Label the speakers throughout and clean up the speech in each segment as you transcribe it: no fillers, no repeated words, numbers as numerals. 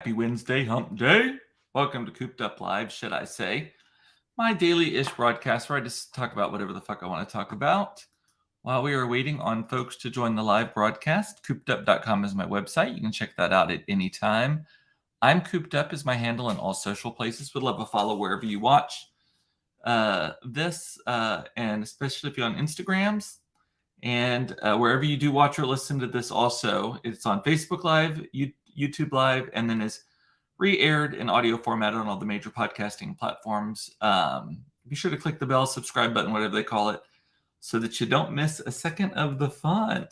Speaker 1: Happy Wednesday, hump day. Welcome to Cooped Up Live, should I say. My daily-ish broadcast where I just talk about whatever the fuck I want to talk about. While we are waiting on folks to join the live broadcast, coopedup.com is my website. You can check that out at any time. I'm Cooped Up is my handle in all social places. Would love a follow wherever you watch this, and especially if you're on Instagrams. And wherever you do watch or listen to this also, it's on Facebook Live, YouTube Live, and then is re-aired in audio format on all the major podcasting platforms. Be sure to click the bell, subscribe button, whatever they call it, so that you don't miss a second of the fun.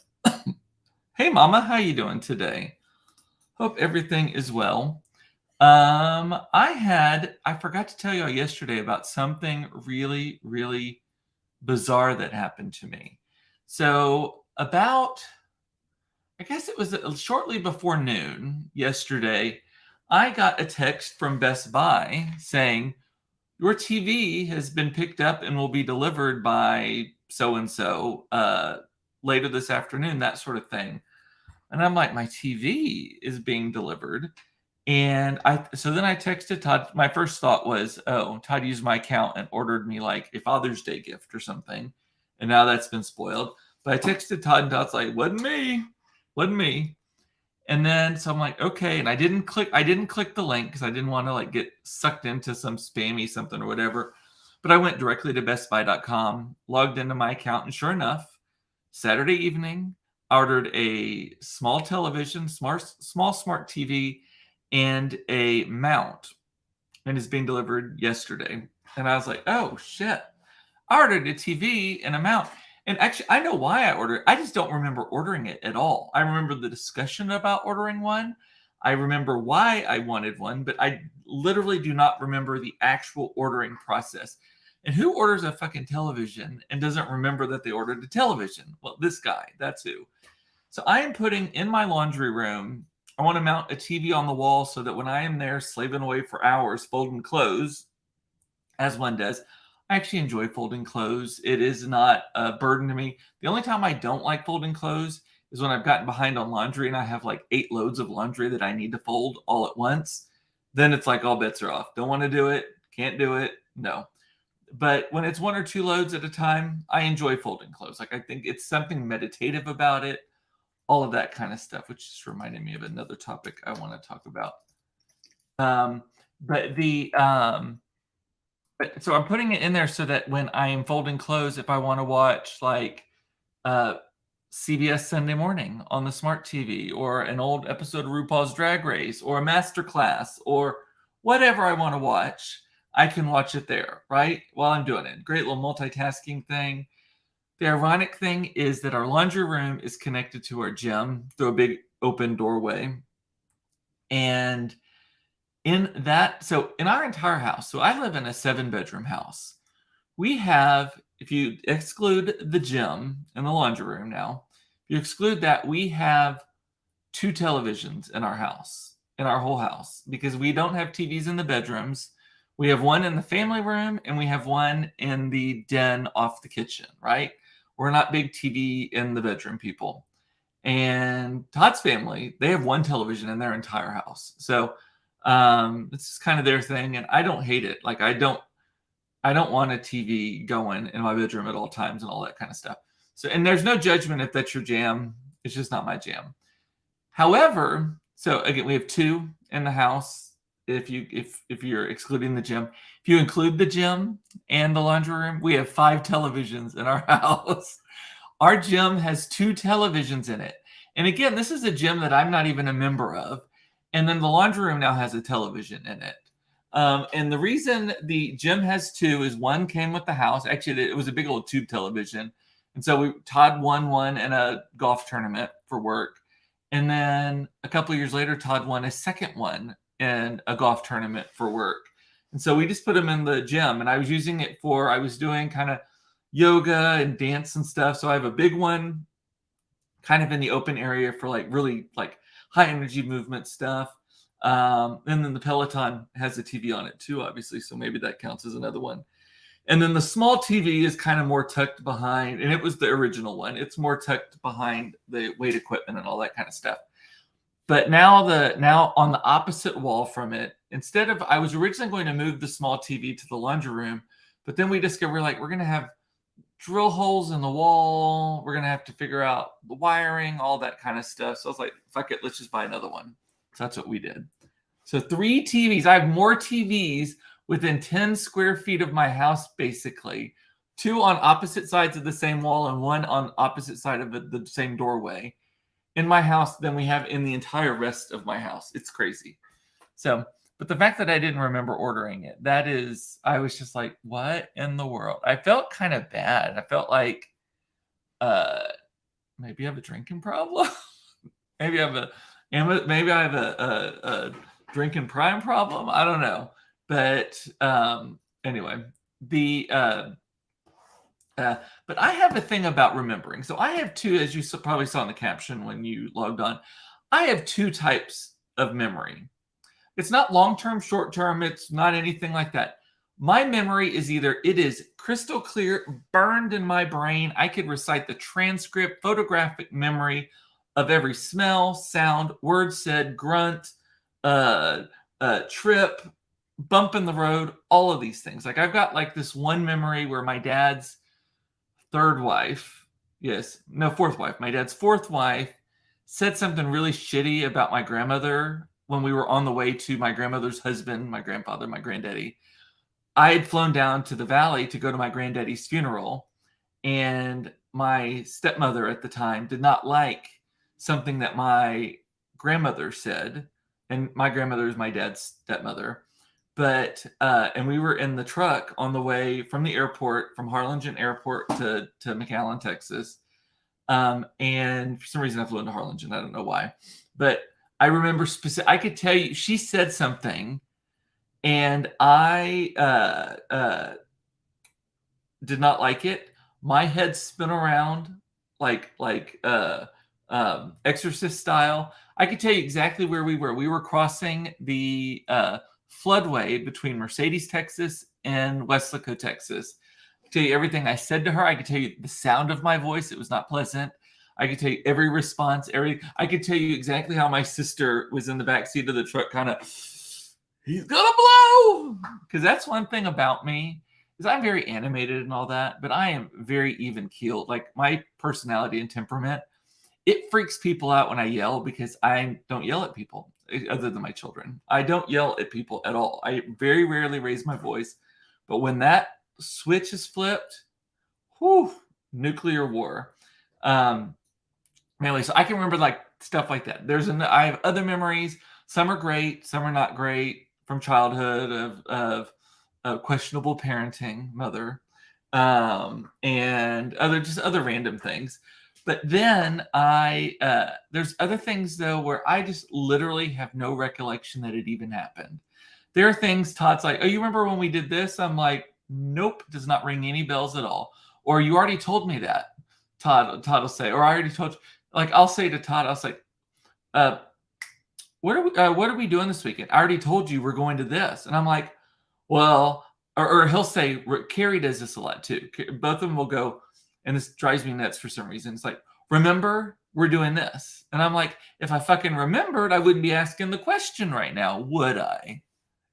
Speaker 1: Hey, Mama, how you doing today? Hope everything is well. I forgot to tell you all yesterday about something really, really bizarre that happened to me. So I guess it was shortly before noon yesterday, I got a text from Best Buy saying, your TV has been picked up and will be delivered by so-and-so later this afternoon, that sort of thing. And I'm like, my TV is being delivered. And so then I texted Todd. My first thought was, oh, Todd used my account and ordered me like a Father's Day gift or something. And now that's been spoiled. But I texted Todd and Todd's like, wasn't me. And then so I'm like, okay. And I didn't click the link because I didn't want to like get sucked into some spammy something or whatever. But I went directly to bestbuy.com, logged into my account, and sure enough, Saturday evening, I ordered a small television, small smart TV, and a mount, and it's being delivered yesterday. And I was like, oh shit, I ordered a TV and a mount. And actually, I know why I ordered it. I just don't remember ordering it at all. I remember the discussion about ordering one. I remember why I wanted one, but I literally do not remember the actual ordering process. And who orders a fucking television and doesn't remember that they ordered a television? Well, this guy, that's who. So I am putting in my laundry room, I want to mount a TV on the wall so that when I am there slaving away for hours folding clothes, as one does, I actually enjoy folding clothes. It is not a burden to me. The only time I don't like folding clothes is when I've gotten behind on laundry and I have like 8 loads of laundry that I need to fold all at once. Then it's like all bets are off. Don't want to do it. Can't do it. No. But when it's 1 or 2 loads at a time, I enjoy folding clothes. Like I think it's something meditative about it. All of that kind of stuff, which just reminded me of another topic I want to talk about. So I'm putting it in there so that when I am folding clothes, if I want to watch like CBS Sunday Morning on the smart TV, or an old episode of RuPaul's Drag Race, or a master class, or whatever I want to watch, I can watch it there, right? While I'm doing it. Great little multitasking thing. The ironic thing is that our laundry room is connected to our gym through a big open doorway. And in our entire house, so I live in a 7-bedroom house. We have, if you exclude the gym and the laundry room now, if you exclude that, we have 2 televisions in our house, in our whole house, because we don't have TVs in the bedrooms. We have one in the family room and we have one in the den off the kitchen, right? We're not big TV in the bedroom people. And Todd's family, they have 1 television in their entire house. So it's just kind of their thing. And I don't hate it. Like I don't want a TV going in my bedroom at all times and all that kind of stuff. So, and there's no judgment if that's your jam. It's just not my jam. However, so again, we have 2 in the house. If you're excluding the gym, if you include the gym and the laundry room, we have 5 televisions in our house. Our gym has 2 televisions in it. And again, this is a gym that I'm not even a member of. And then the laundry room now has a television in it. And the reason the gym has 2 is one came with the house. Actually, it was a big old tube television. And so Todd won one in a golf tournament for work. And then a couple of years later, Todd won a second one in a golf tournament for work. And so we just put him in the gym, and I was using it I was doing kind of yoga and dance and stuff. So I have a big one kind of in the open area for like really like high energy movement stuff. And then the Peloton has a TV on it too, obviously. So maybe that counts as another one. And then the small TV is kind of more tucked behind, and it was the original one. It's more tucked behind the weight equipment and all that kind of stuff. But now on the opposite wall from it, instead of, I was originally going to move the small TV to the laundry room, but then we discovered like we're going to have drill holes in the wall. We're going to have to figure out the wiring, all that kind of stuff. So I was like, fuck it, let's just buy another one. So that's what we did. So 3 TVs. I have more TVs within 10 square feet of my house, basically. 2 on opposite sides of the same wall and 1 on opposite side of the same doorway in my house than we have in the entire rest of my house. It's crazy. So, but the fact that I didn't remember ordering it, I was just like, what in the world? I felt kind of bad. I felt like maybe I have a drinking problem. maybe I have a drinking prime problem. I don't know. But anyway, but I have a thing about remembering. So I have 2, as you probably saw in the caption when you logged on, I have 2 types of memory. It's not long-term, short-term. It's not anything like that. My memory is either it is crystal clear, burned in my brain. I could recite the transcript, photographic memory of every smell, sound, word said, grunt, trip, bump in the road, all of these things. Like I've got like this one memory where my dad's fourth wife, my dad's 4th wife said something really shitty about my grandmother when we were on the way to my grandmother's husband, my grandfather, my granddaddy. I had flown down to the valley to go to my granddaddy's funeral, and my stepmother at the time did not like something that my grandmother said, and my grandmother is my dad's stepmother. But and we were in the truck on the way from the airport, from Harlingen Airport to McAllen, Texas. And for some reason I flew into Harlingen. I don't know why. But I remember I could tell you, she said something, and I did not like it. My head spun around like Exorcist style. I could tell you exactly where we were. We were crossing the floodway between Mercedes, Texas and Weslaco, Texas. I could tell you everything I said to her. I could tell you the sound of my voice. It was not pleasant. I could tell you every response. I could tell you exactly how my sister was in the back seat of the truck, kind of, he's gonna blow. Because that's one thing about me, is I'm very animated and all that, but I am very even keeled. Like my personality and temperament, it freaks people out when I yell, because I don't yell at people other than my children. I don't yell at people at all. I very rarely raise my voice, but when that switch is flipped, whew, nuclear war. Anyway, so I can remember like stuff like that. I have other memories. Some are great, some are not great, from childhood of questionable parenting, mother, and other random things. But then there's other things though where I just literally have no recollection that it even happened. There are things Todd's like, oh, you remember when we did this? I'm like, nope, does not ring any bells at all. Or you already told me that. Todd will say, or I already told you. Like I'll say to Todd, I'll say, what are we doing this weekend? I already told you we're going to this. And I'm like, well, or he'll say, Carrie does this a lot too. Both of them will go, and this drives me nuts for some reason. It's like, remember, we're doing this. And I'm like, if I fucking remembered, I wouldn't be asking the question right now, would I?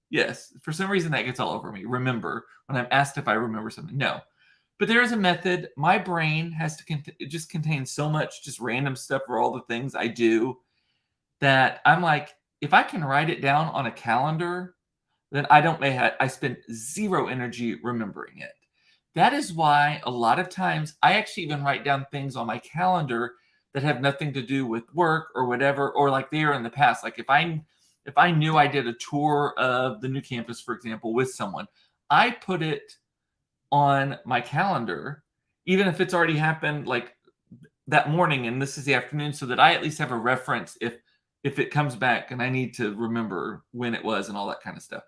Speaker 1: Yes, for some reason that gets all over me. Remember, when I'm asked if I remember something. No. But there is a method. My brain has to it just contains so much just random stuff for all the things I do, that I'm like, if I can write it down on a calendar, then I spend zero energy remembering it. That is why a lot of times I actually even write down things on my calendar that have nothing to do with work or whatever, or like they are in the past. Like if I knew I did a tour of the new campus, for example, with someone, I put it on my calendar, even if it's already happened like that morning and this is the afternoon, so that I at least have a reference if it comes back and I need to remember when it was and all that kind of stuff.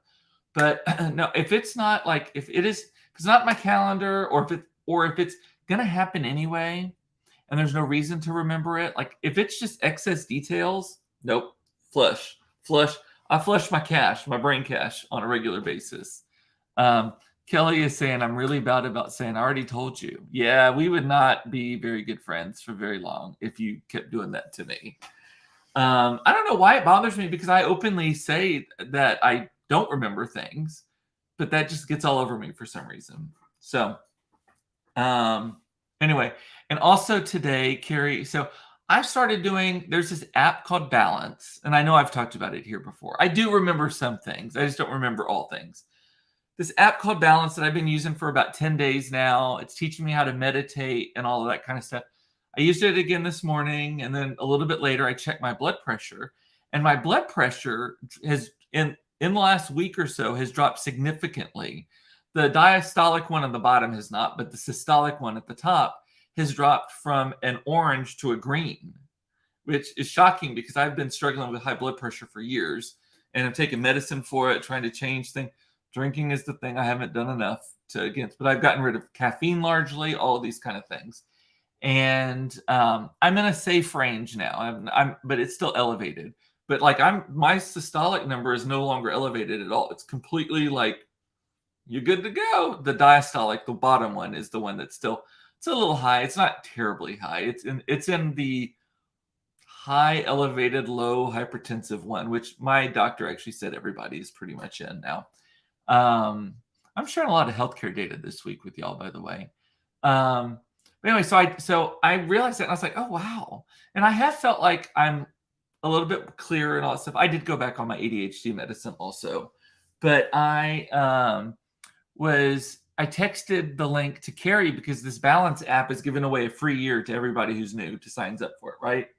Speaker 1: But no, if it's not like, if it's not my calendar, or if it's gonna happen anyway and there's no reason to remember it, like if it's just excess details, nope, flush. I flush my brain cache on a regular basis. Kelly is saying, I'm really bad about saying, I already told you. Yeah, we would not be very good friends for very long if you kept doing that to me. I don't know why it bothers me because I openly say that I don't remember things, but that just gets all over me for some reason. So, anyway, and also today, Carrie, so I've started doing, there's this app called Balance, and I know I've talked about it here before. I do remember some things, I just don't remember all things. This app called Balance that I've been using for about 10 days now. It's teaching me how to meditate and all of that kind of stuff. I used it again this morning, and then a little bit later, I checked my blood pressure, and my blood pressure has in the last week or so has dropped significantly. The diastolic one on the bottom has not, but the systolic one at the top has dropped from an orange to a green, which is shocking because I've been struggling with high blood pressure for years, and I'm taking medicine for it, trying to change things. Drinking is the thing I haven't done enough to against, but I've gotten rid of caffeine largely, all of these kind of things. And I'm in a safe range now. But it's still elevated. But like my systolic number is no longer elevated at all. It's completely like you're good to go. The diastolic, the bottom one, is the one that's still it's a little high. It's not terribly high. It's in the high elevated, low hypertensive one, which my doctor actually said everybody is pretty much in now. I'm sharing a lot of healthcare data this week with y'all, by the way. But anyway, so I realized that and I was like, oh wow. And I have felt like I'm a little bit clearer and all that stuff. I did go back on my ADHD medicine also, but I texted the link to Carrie because this Balance app is giving away a free year to everybody who's new to signs up for it, right?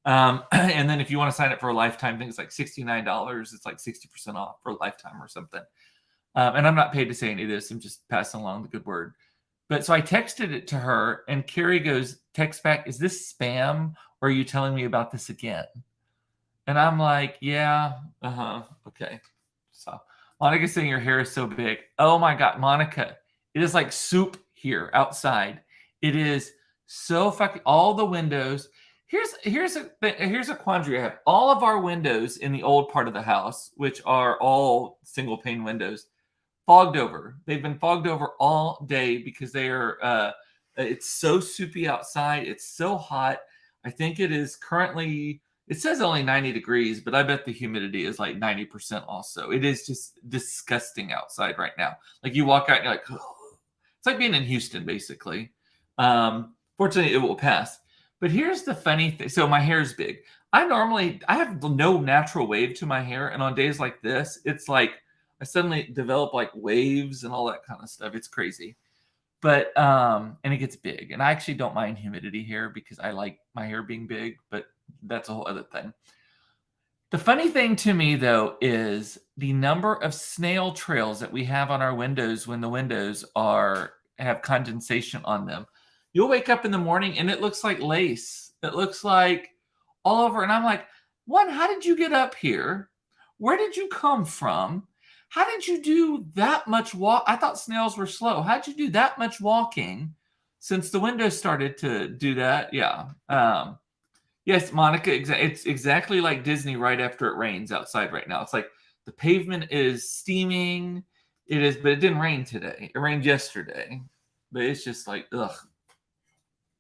Speaker 1: And then if you want to sign up for a lifetime thing, it's like $69. It's like 60% off for a lifetime or something. And I'm not paid to say any of this. I'm just passing along the good word. But so I texted it to her, and Carrie text back, is this spam, or are you telling me about this again? And I'm like, yeah, okay. So Monica's saying your hair is so big. Oh my God, Monica, it is like soup here outside. It is so fucking, all the windows. Here's a quandary I have. All of our windows in the old part of the house, which are all single pane windows, fogged over. They've been fogged over all day because they are. It's so soupy outside. It's so hot. I think it is currently. It says only 90 degrees, but I bet the humidity is like 90% also. It is just disgusting outside right now. Like you walk out and you're like, oh. It's like being in Houston, basically. Fortunately, it will pass. But here's the funny thing. So my hair's big. I have no natural wave to my hair. And on days like this, it's like I suddenly develop like waves and all that kind of stuff. It's crazy. But, and it gets big. And I actually don't mind humidity here because I like my hair being big, but that's a whole other thing. The funny thing to me, though, is the number of snail trails that we have on our windows when the windows have condensation on them. You'll wake up in the morning and it looks like lace. It looks like all over. And I'm like, one, how did you get up here? Where did you come from? How did you do that much walk? I thought snails were slow. How'd you do that much walking since the windows started to do that? Yeah. Yes, Monica, it's exactly like Disney right after it rains outside right now. It's like the pavement is steaming. It is, but it didn't rain today. It rained yesterday. But it's just like, ugh.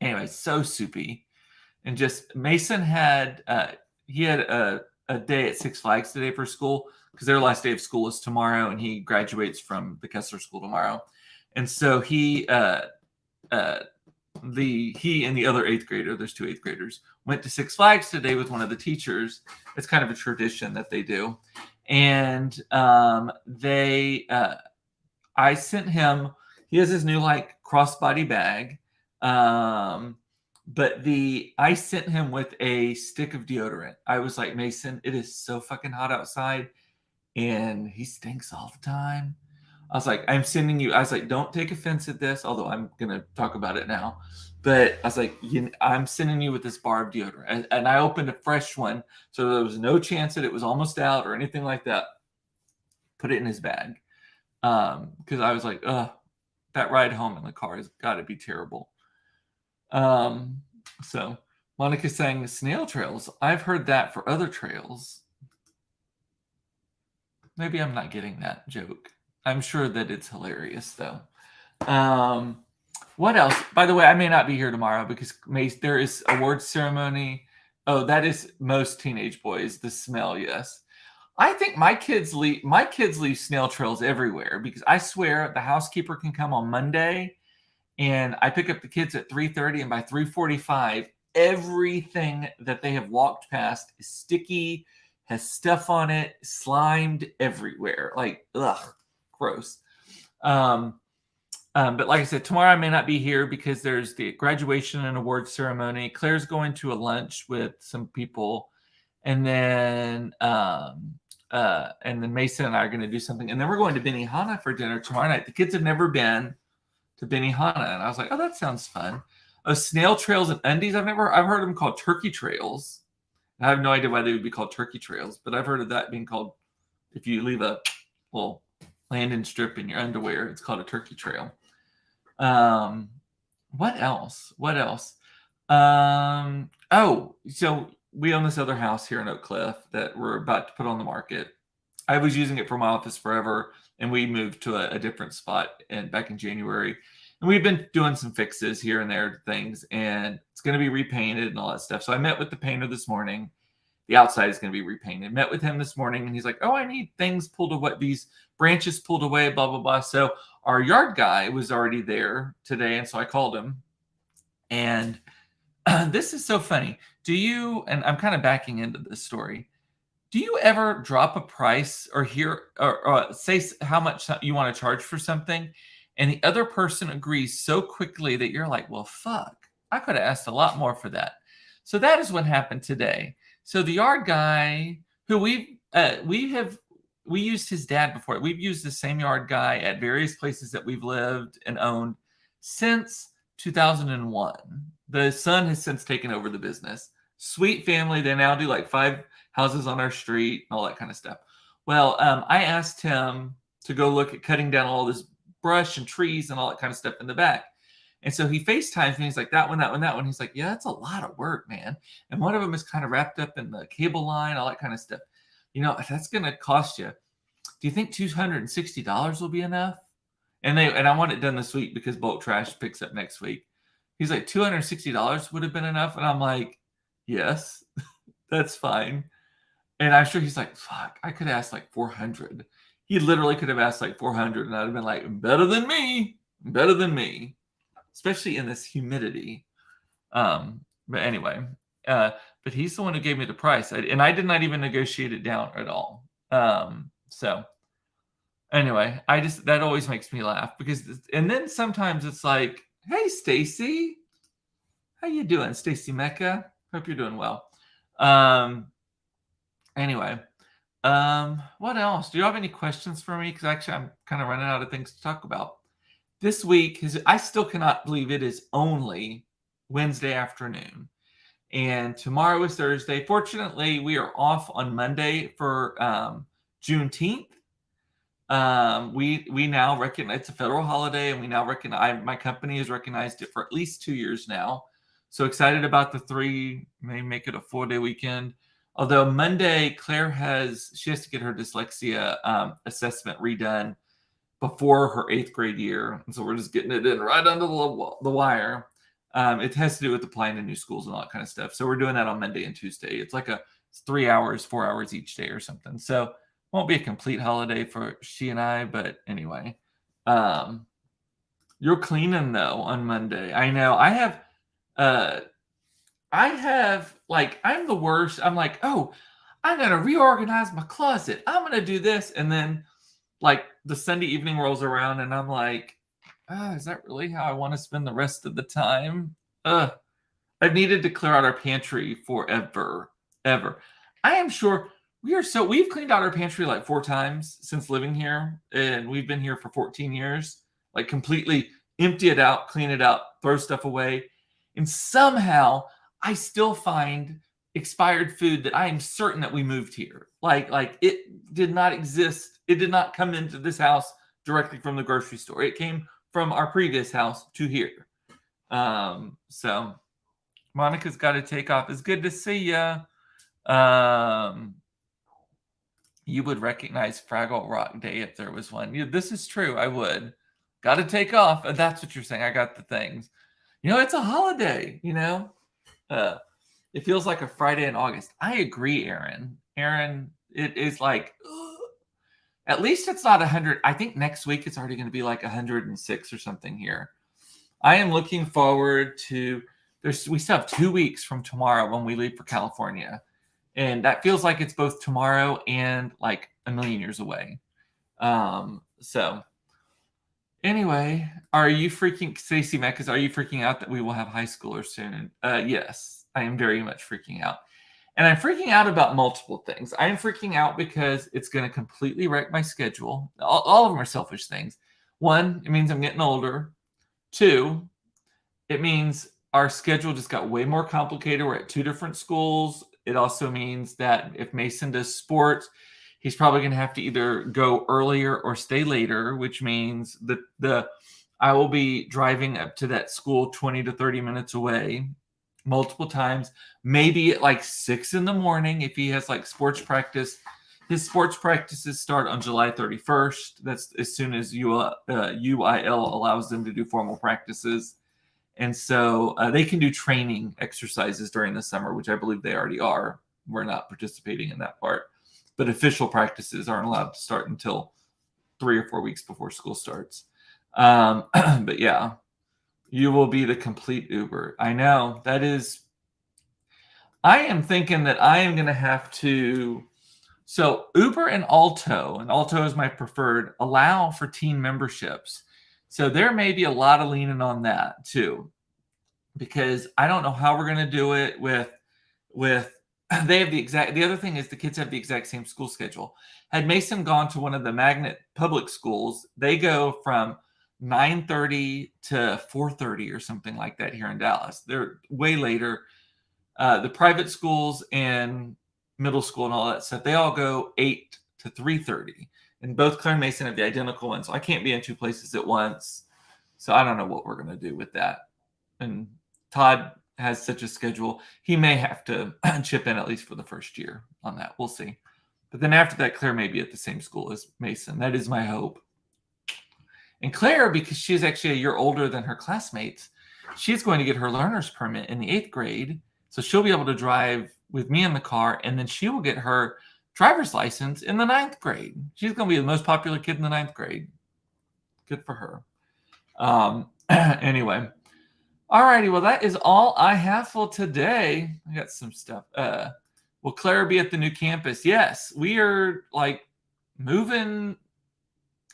Speaker 1: Anyway, so soupy. And just Mason had he had a day at Six Flags today for school because their last day of school is tomorrow, and he graduates from the Kessler School tomorrow. And so he and the other eighth grader, there's two eighth graders, went to Six Flags today with one of the teachers. It's kind of a tradition that they do. And I sent him, he has his new like crossbody bag. But I sent him with a stick of deodorant. I was like, Mason, it is so fucking hot outside and he stinks all the time. I was like, don't take offense at this, although I'm going to talk about it now. But I was like, I'm sending you with this bar of deodorant. And I opened a fresh one. So there was no chance that it was almost out or anything like that. Put it in his bag. Because I was like, that ride home in the car has got to be terrible. So Monica's saying snail trails. I've heard that for other trails. Maybe I'm not getting that joke. I'm sure that it's hilarious though. What else? By the way, I may not be here tomorrow because there is awards ceremony. Oh, that is most teenage boys, the smell, yes. I think my kids leave snail trails everywhere because I swear the housekeeper can come on Monday and I pick up the kids at 3:30 and by 3:45 everything that they have walked past is sticky, has stuff on it, slimed everywhere. Like ugh, gross. Um but like I said, tomorrow I may not be here because there's the graduation and award ceremony. Claire's going to a lunch with some people, and then Mason and I are going to do something, and then we're going to Benihana for dinner tomorrow night. The kids have never been to Benihana, and I was like, oh, that sounds fun. Oh, snail trails and undies. I've heard them called turkey trails. I have no idea why they would be called turkey trails, but I've heard of that being called if you leave a little landing strip in your underwear, it's called a turkey trail. What else? Oh, so we own this other house here in Oak Cliff that we're about to put on the market. I was using it for my office forever, and we moved to a different spot back in January. And we've been doing some fixes here and there to things, and it's going to be repainted and all that stuff. So I met with the painter this morning. The outside is going to be repainted. Met with him this morning, and he's like, "Oh, I need things pulled away, these branches pulled away, blah blah blah." So our yard guy was already there today, and so I called him. And this is so funny. Do you? And I'm kind of backing into this story. Do you ever drop a price or hear or say how much you want to charge for something, and the other person agrees so quickly that you're like, "Well, fuck, I could have asked a lot more for that." So that is what happened today. So the yard guy, who we used his dad before. We've used the same yard guy at various places that we've lived and owned since 2001. The son has since taken over the business. Sweet family. They now do like 5 houses on our street, all that kind of stuff. Well, I asked him to go look at cutting down all this brush and trees and all that kind of stuff in the back. And so he FaceTimes me. He's like, that one, that one, that one. He's like, yeah, that's a lot of work, man. And one of them is kind of wrapped up in the cable line, all that kind of stuff. You know, that's going to cost you. Do you think $260 will be enough? And I want it done this week because bulk trash picks up next week. He's like, $260 would have been enough. And I'm like, yes, that's fine. And I'm sure he's like, fuck, I could ask like 400. He literally could have asked like 400 and I'd have been like, better than me, especially in this humidity. But anyway, but he's the one who gave me the price. And I did not even negotiate it down at all. So anyway, that always makes me laugh and then sometimes it's like, hey, Stacy, how you doing, Stacy Mecca? Hope you're doing well. Anyway, what else? Do you have any questions for me? Because actually, I'm kind of running out of things to talk about. This week, I still cannot believe it is only Wednesday afternoon. And tomorrow is Thursday. Fortunately, we are off on Monday for Juneteenth. We now recognize it's a federal holiday, and we now recognize my company has recognized it for at least 2 years now. So excited about the 3, may make it a 4-day weekend. Although Monday, Claire she has to get her dyslexia assessment redone before her 8th grade year. And so we're just getting it in right under the wire. It has to do with applying to new schools and all that kind of stuff. So we're doing that on Monday and Tuesday. It's like 3 hours, 4 hours each day or something. So won't be a complete holiday for she and I, but anyway. You're cleaning though on Monday. I know. I'm the worst. I'm like, oh, I'm going to reorganize my closet. I'm going to do this. And then like the Sunday evening rolls around and I'm like, oh, is that really how I want to spend the rest of the time? I've needed to clear out our pantry forever. I am sure we've cleaned out our pantry like 4 times since living here. And we've been here for 14 years, like completely empty it out, clean it out, throw stuff away. And somehow I still find expired food that I am certain that we moved here. Like it did not exist. It did not come into this house directly from the grocery store. It came from our previous house to here. So Monica's got to take off. It's good to see ya. You would recognize Fraggle Rock Day if there was one. Yeah, this is true. I would. Got to take off. That's what you're saying. I got the things. It's a holiday, It feels like a Friday in August. I agree, Aaron. Aaron, it is like, at least it's not 100. I think next week it's already going to be like 106 or something here. I am looking forward to, we still have 2 weeks from tomorrow when we leave for California. And that feels like it's both tomorrow and like a million years away. So anyway, are you freaking, Stacey Meckes, are you freaking out that we will have high schoolers soon? Yes, I am very much freaking out. And I'm freaking out about multiple things. I am freaking out because it's going to completely wreck my schedule. All of them are selfish things. One, it means I'm getting older. Two, it means our schedule just got way more complicated. We're at 2 different schools. It also means that if Mason does sports, he's probably going to have to either go earlier or stay later, which means that I will be driving up to that school 20 to 30 minutes away multiple times, maybe at like 6 in the morning if he has like sports practice. His sports practices start on July 31st. That's as soon as UIL allows them to do formal practices. And so they can do training exercises during the summer, which I believe they already are. We're not participating in that part. But official practices aren't allowed to start until 3 or 4 weeks before school starts. But yeah, you will be the complete Uber. I know. That is, I am thinking that I am going to have to, so Uber and Alto is my preferred, allow for team memberships. So there may be a lot of leaning on that too, because I don't know how we're going to do it with they have the other thing is the kids have the exact same school schedule. Had Mason gone to one of the magnet public schools, they go from 9:30 to 4:30 or something like that here in Dallas. They're way later. The private schools and middle school and all that stuff, they all go 8 to 3:30. And both Claire and Mason have the identical one. So I can't be in 2 places at once. So I don't know what we're going to do with that. And Todd has such a schedule. He may have to chip in at least for the first year on that. We'll see. But then after that, Claire may be at the same school as Mason. That is my hope. And Claire, because she's actually a year older than her classmates, she's going to get her learner's permit in the 8th grade. So she'll be able to drive with me in the car, and then she will get her driver's license in the 9th grade. She's going to be the most popular kid in the 9th grade. Good for her. Anyway. All righty. Well, that is all I have for today. I got some stuff. Will Claire be at the new campus? Yes. We are like moving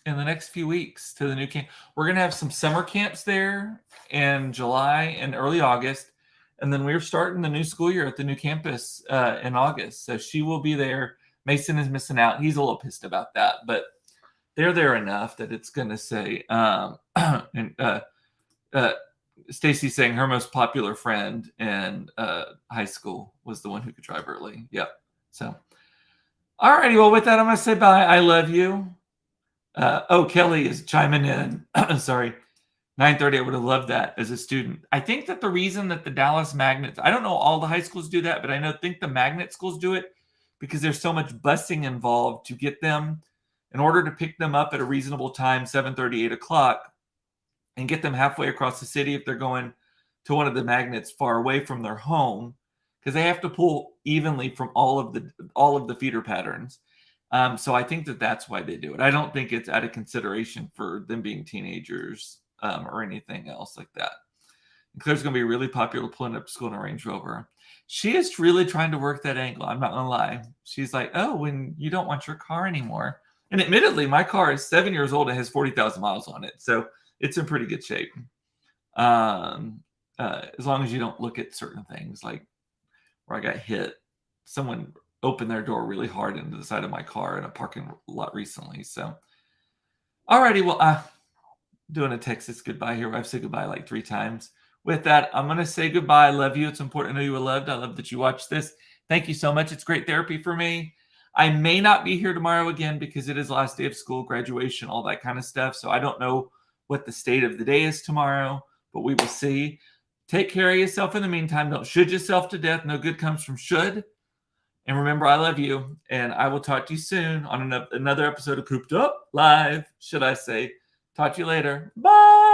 Speaker 1: in the next few weeks to the new camp. We're going to have some summer camps there in July and early August. And then we're starting the new school year at the new campus in August. So she will be there. Mason is missing out. He's a little pissed about that, but they're there enough that it's going to say, Stacy's saying her most popular friend in high school was the one who could drive early. Yep. So, all righty. Well, with that, I'm going to say bye. I love you. Kelly is chiming in. Sorry. 9:30. I would have loved that as a student. I think that the reason that the Dallas Magnets, I don't know all the high schools do that, but I think the magnet schools do it because there's so much busing involved to get them in order to pick them up at a reasonable time, 7:30, 8 o'clock, and get them halfway across the city if they're going to one of the magnets far away from their home, because they have to pull evenly from all of the feeder patterns. So I think that that's why they do it. I don't think it's out of consideration for them being teenagers or anything else like that. And Claire's going to be really popular pulling up to school in a Range Rover. She is really trying to work that angle. I'm not going to lie. She's like, oh, when you don't want your car anymore. And admittedly, my car is 7 years old and has 40,000 miles on it. So it's in pretty good shape. As long as you don't look at certain things, like where I got hit. Someone opened their door really hard into the side of my car in a parking lot recently. So, alrighty, well, doing a Texas goodbye here. I've said goodbye like 3 times. With that, I'm going to say goodbye. I love you. It's important to know you were loved. I love that you watched this. Thank you so much. It's great therapy for me. I may not be here tomorrow again because it is the last day of school, graduation, all that kind of stuff. So I don't know what the state of the day is tomorrow, but we will see. Take care of yourself in the meantime. Don't should yourself to death. No good comes from should. And remember, I love you. And I will talk to you soon on another episode of Cooped Up Live, should I say. Talk to you later. Bye.